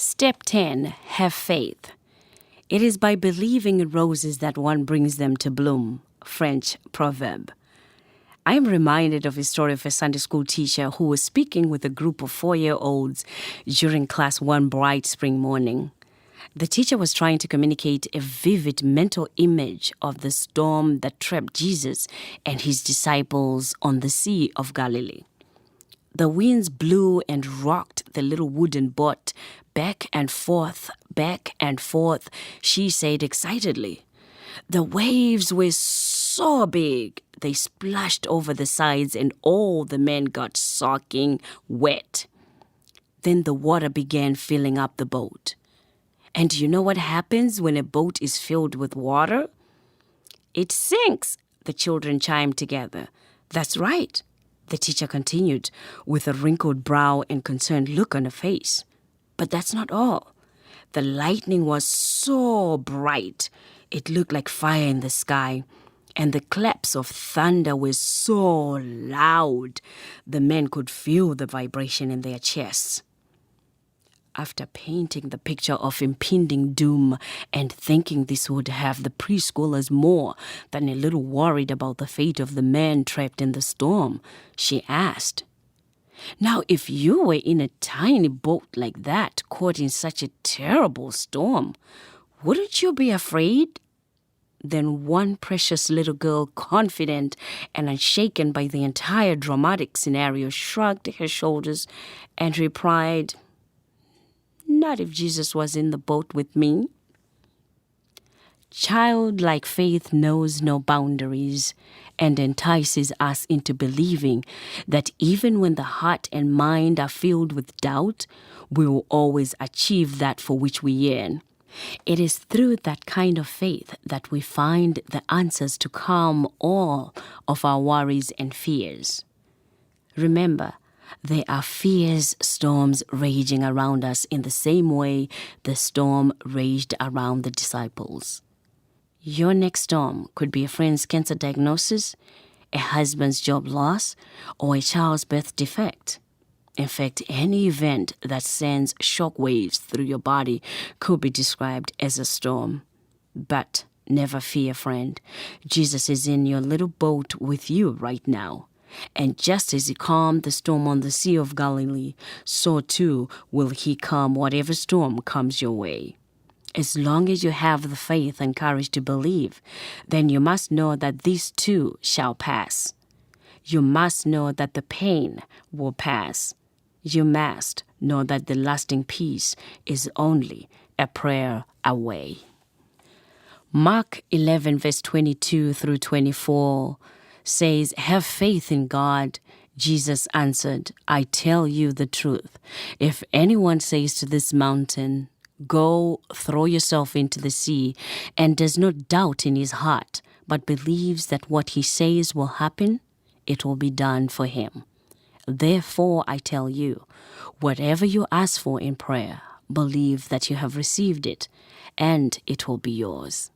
Step 10, have faith. It is by believing in roses that one brings them to bloom. French proverb. I am reminded of a story of a Sunday school teacher who was speaking with a group of 4-year-olds during class one bright spring morning. The teacher was trying to communicate a vivid mental image of the storm that trapped Jesus and his disciples on the Sea of Galilee. The winds blew and rocked the little wooden boat back and forth, she said excitedly. The waves were so big, they splashed over the sides and all the men got soaking wet. Then the water began filling up the boat. And do you know what happens when a boat is filled with water? It sinks, the children chimed together. That's right, the teacher continued with a wrinkled brow and concerned look on her face. But that's not all. The lightning was so bright, it looked like fire in the sky, and the claps of thunder were so loud, the men could feel the vibration in their chests. After painting the picture of impending doom and thinking this would have the preschoolers more than a little worried about the fate of the man trapped in the storm, she asked, "Now, if you were in a tiny boat like that, caught in such a terrible storm, wouldn't you be afraid?" Then one precious little girl, confident and unshaken by the entire dramatic scenario, shrugged her shoulders and replied, "Not if Jesus was in the boat with me." Childlike faith knows no boundaries and entices us into believing that even when the heart and mind are filled with doubt, we will always achieve that for which we yearn. It is through that kind of faith that we find the answers to calm all of our worries and fears. Remember, there are fierce storms raging around us in the same way the storm raged around the disciples. Your next storm could be a friend's cancer diagnosis, a husband's job loss, or a child's birth defect. In fact, any event that sends shockwaves through your body could be described as a storm. But never fear, friend. Jesus is in your little boat with you right now. And just as he calmed the storm on the Sea of Galilee, so too will he calm whatever storm comes your way. As long as you have the faith and courage to believe, then you must know that this too shall pass. You must know that the pain will pass. You must know that the lasting peace is only a prayer away. Mark 11 verse 22 through 24 says, "Have faith in God." Jesus answered, "I tell you the truth. If anyone says to this mountain, 'Go, throw yourself into the sea,' and does not doubt in his heart, but believes that what he says will happen, it will be done for him. Therefore, I tell you, whatever you ask for in prayer, believe that you have received it, and it will be yours."